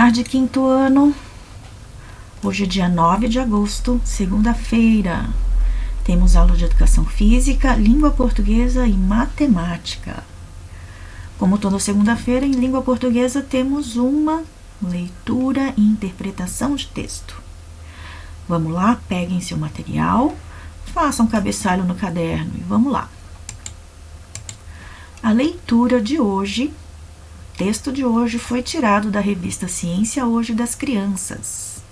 Tarde, quinto ano. Hoje é dia 9 de agosto, segunda-feira. Temos aula de educação física, língua portuguesa e matemática. Como toda segunda-feira, em língua portuguesa temos uma leitura e interpretação de texto. Vamos lá, peguem seu material, façam cabeçalho no caderno e vamos lá. A leitura de hoje, o texto de hoje foi tirado da revista Ciência Hoje das Crianças,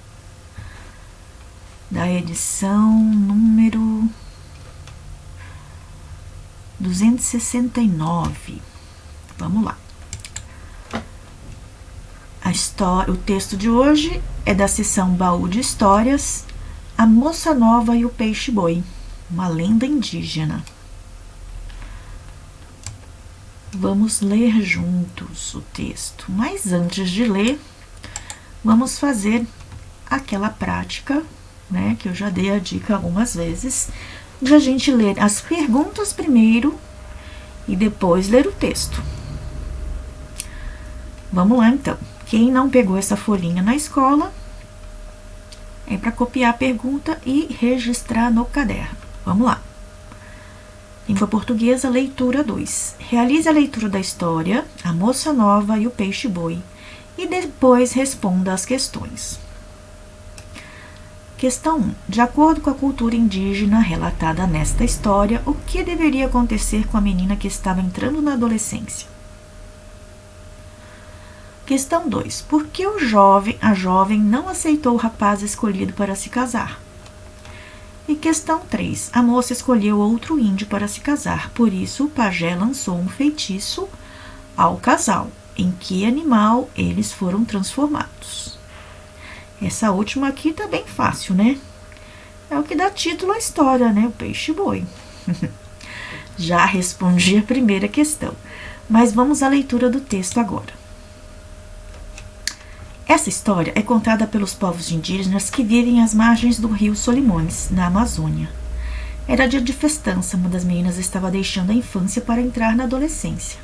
da edição número 269. Vamos lá. O texto de hoje é da seção Baú de Histórias, A Moça Nova e o Peixe-Boi, uma lenda indígena. Vamos ler juntos o texto, mas antes de ler, vamos fazer aquela prática, que eu já dei a dica algumas vezes, de a gente ler as perguntas primeiro e depois ler o texto. Vamos lá, então. Quem não pegou essa folhinha na escola, é para copiar a pergunta e registrar no caderno. Vamos lá. Língua portuguesa, leitura 2. Realize a leitura da história, A Moça Nova e o Peixe-Boi, e depois responda as questões. Questão 1. De acordo com a cultura indígena relatada nesta história, o que deveria acontecer com a menina que estava entrando na adolescência? Questão 2. Por que a jovem não aceitou o rapaz escolhido para se casar? E questão 3. A moça escolheu outro índio para se casar, por isso o pajé lançou um feitiço ao casal. Em que animal eles foram transformados? Essa última aqui tá bem fácil, né? É o que dá título à história, né? O peixe-boi. Já respondi a primeira questão, mas vamos à leitura do texto agora. Essa história é contada pelos povos indígenas que vivem às margens do rio Solimões, na Amazônia. Era dia de festança, uma das meninas estava deixando a infância para entrar na adolescência.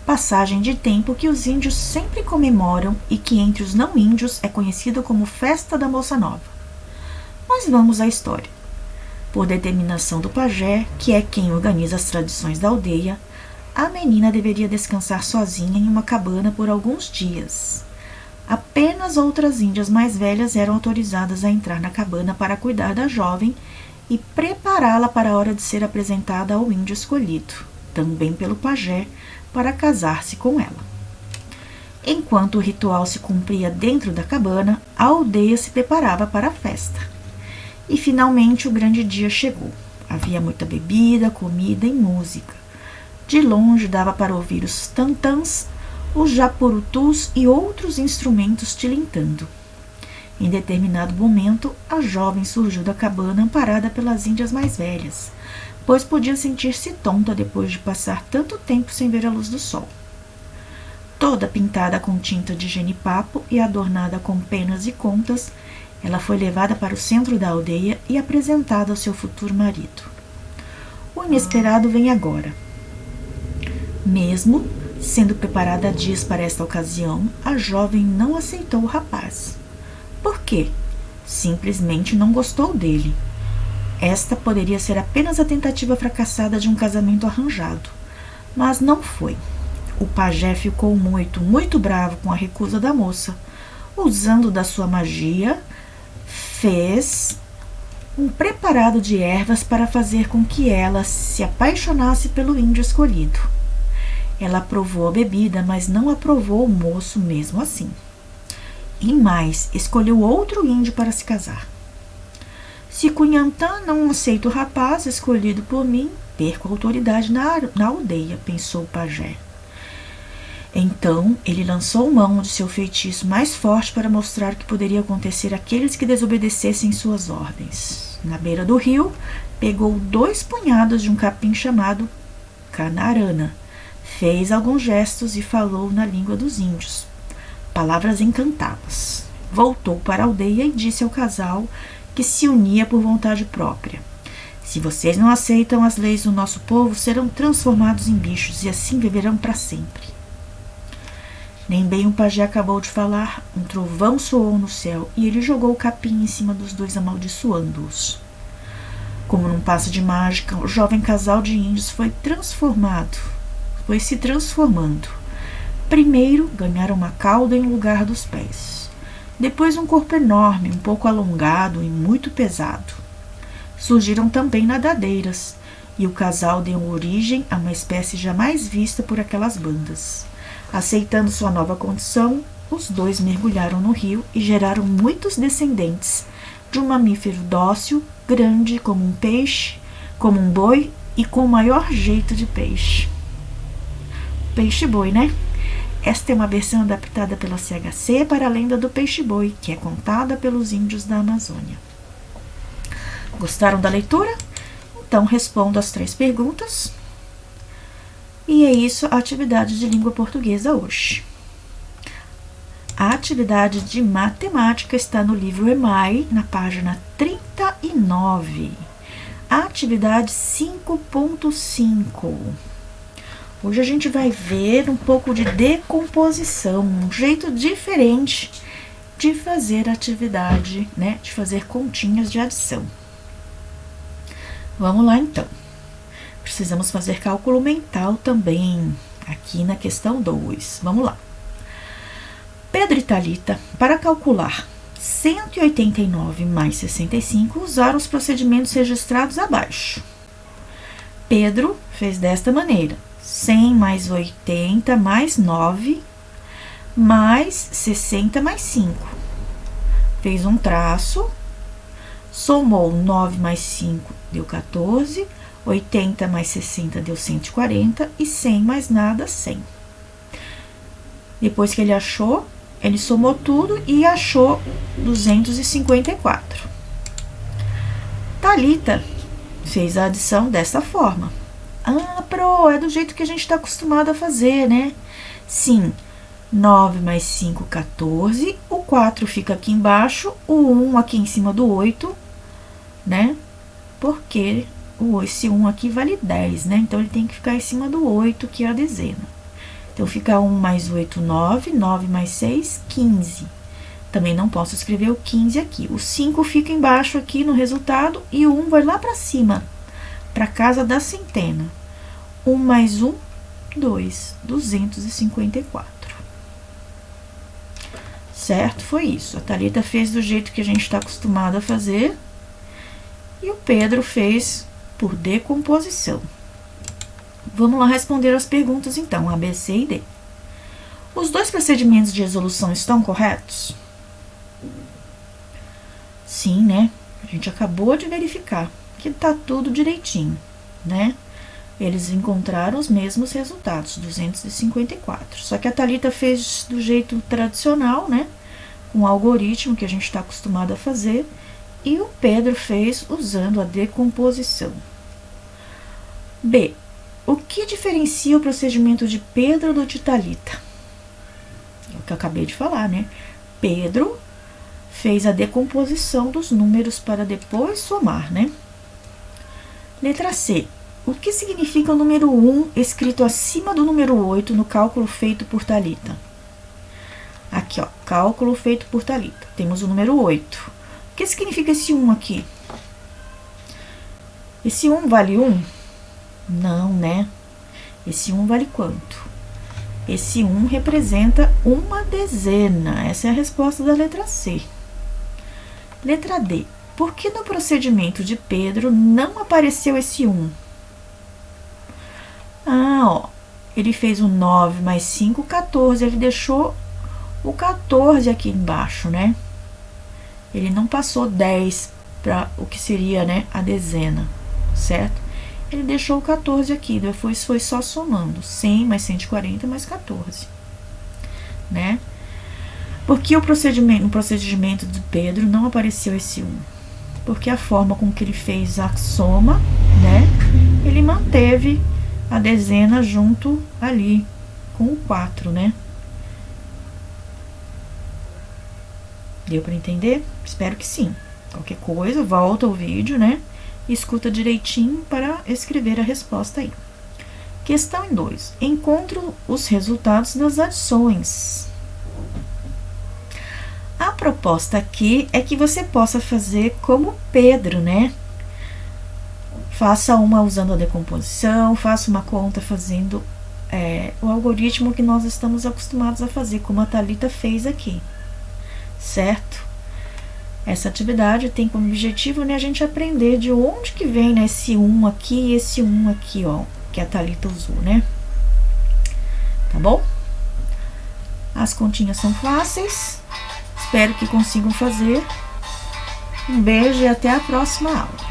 Passagem de tempo que os índios sempre comemoram e que entre os não índios é conhecido como Festa da Moça Nova. Mas vamos à história. Por determinação do pajé, que é quem organiza as tradições da aldeia, a menina deveria descansar sozinha em uma cabana por alguns dias. Apenas outras índias mais velhas eram autorizadas a entrar na cabana para cuidar da jovem e prepará-la para a hora de ser apresentada ao índio escolhido, também pelo pajé, para casar-se com ela. Enquanto o ritual se cumpria dentro da cabana, a aldeia se preparava para a festa. E finalmente o grande dia chegou. Havia muita bebida, comida e música. De longe dava para ouvir os tantãs, os japurutus e outros instrumentos tilintando. Em determinado momento, a jovem surgiu da cabana amparada pelas índias mais velhas, pois podia sentir-se tonta depois de passar tanto tempo sem ver a luz do sol. Toda pintada com tinta de genipapo e adornada com penas e contas, ela foi levada para o centro da aldeia e apresentada ao seu futuro marido. O inesperado vem agora. Mesmo sendo preparada há dias para esta ocasião, a jovem não aceitou o rapaz. Por quê? Simplesmente não gostou dele. Esta poderia ser apenas a tentativa fracassada de um casamento arranjado, mas não foi. O pajé ficou muito bravo com a recusa da moça. Usando da sua magia, fez um preparado de ervas para fazer com que ela se apaixonasse pelo índio escolhido. Ela aprovou a bebida, mas não aprovou o moço mesmo assim. E mais, escolheu outro índio para se casar. Se Cunhantã não aceita o rapaz escolhido por mim, perco a autoridade na aldeia, pensou o pajé. Então, ele lançou mão de seu feitiço mais forte para mostrar o que poderia acontecer àqueles que desobedecessem suas ordens. Na beira do rio, pegou 2 punhados de um capim chamado canarana, fez alguns gestos e falou na língua dos índios, palavras encantadas. Voltou para a aldeia e disse ao casal que se unia por vontade própria: se vocês não aceitam as leis do nosso povo, serão transformados em bichos e assim viverão para sempre. Nem bem o pajé acabou de falar, um trovão soou no céu e ele jogou o capim em cima dos dois, amaldiçoando-os. Como num passe de mágica, o jovem casal de índios foi se transformando. Primeiro ganharam uma cauda em lugar dos pés, depois um corpo enorme, um pouco alongado e muito pesado. Surgiram também nadadeiras, e o casal deu origem a uma espécie jamais vista por aquelas bandas. Aceitando sua nova condição, os dois mergulharam no rio e geraram muitos descendentes de um mamífero dócil, grande como um peixe, como um boi e com o maior jeito de peixe. Peixe-boi, né? Esta é uma versão adaptada pela CHC para a lenda do peixe-boi, que é contada pelos índios da Amazônia. Gostaram da leitura? Então respondo as 3 perguntas. E é isso a atividade de língua portuguesa hoje. A atividade de matemática está no livro EMAI, na página 39. A atividade 5.5. Hoje a gente vai ver um pouco de decomposição, um jeito diferente de fazer atividade, né? De fazer continhas de adição. Vamos lá então. Precisamos fazer cálculo mental também, aqui na questão 2. Vamos lá. Pedro e Thalita, para calcular 189 mais 65, usaram os procedimentos registrados abaixo. Pedro fez desta maneira: 100 mais 80 mais 9 mais 60 mais 5. Fez um traço, somou 9 mais 5 deu 14, 80 mais 60 deu 140 e 100 mais nada, 100. Depois que ele achou, ele somou tudo e achou 254. Thalita fez a adição dessa forma. Ah, é do jeito que a gente está acostumado a fazer, né? Sim, 9 mais 5, 14. O 4 fica aqui embaixo, o 1 aqui em cima do 8, né? Porque esse 1 aqui vale 10, né? Então, ele tem que ficar em cima do 8, que é a dezena. Então, fica 1 mais 8, 9. 9 mais 6, 15. Também não posso escrever o 15 aqui. O 5 fica embaixo aqui no resultado e o 1 vai lá para cima, para casa da centena. 1 mais 1, 2. 254. Certo? Foi isso. A Thalita fez do jeito que a gente está acostumado a fazer. E o Pedro fez por decomposição. Vamos lá responder as perguntas, então, A, B, C e D. Os 2 procedimentos de resolução estão corretos? Sim, né? A gente acabou de verificar que tá tudo direitinho, né? Eles encontraram os mesmos resultados, 254. Só que a Thalita fez do jeito tradicional, né? Com o algoritmo que a gente está acostumado a fazer. E o Pedro fez usando a decomposição. B. O que diferencia o procedimento de Pedro do de Thalita? É o que eu acabei de falar, né? Pedro fez a decomposição dos números para depois somar, né? Letra C. O que significa o número 1 escrito acima do número 8 no cálculo feito por Thalita? Aqui, ó, cálculo feito por Thalita. Temos o número 8. O que significa esse 1 aqui? Esse 1 vale 1? Não, né? Esse 1 vale quanto? Esse 1 representa uma dezena. Essa é a resposta da letra C. Letra D. Por que no procedimento de Pedro não apareceu esse 1? Ah, ó. Ele fez o 9 mais 5, 14. Ele deixou o 14 aqui embaixo, né? Ele não passou 10 para o que seria, né, a dezena, certo? Ele deixou o 14 aqui, depois foi só somando 100 mais 140 mais 14, né? Porque no procedimento de Pedro não apareceu esse 1? Porque a forma com que ele fez a soma, né, ele manteve a dezena junto ali com o 4, né? Deu para entender? Espero que sim. Qualquer coisa, volta ao vídeo, né? E escuta direitinho para escrever a resposta aí. Questão 2. Encontro os resultados das adições. A proposta aqui é que você possa fazer como Pedro, né? Faça uma usando a decomposição, faça uma conta fazendo o algoritmo que nós estamos acostumados a fazer, como a Thalita fez aqui, certo? Essa atividade tem como objetivo, né, a gente aprender de onde que vem, né, esse 1 aqui e esse 1 aqui, ó, que a Thalita usou, né? Tá bom? As continhas são fáceis, espero que consigam fazer. Um beijo e até a próxima aula.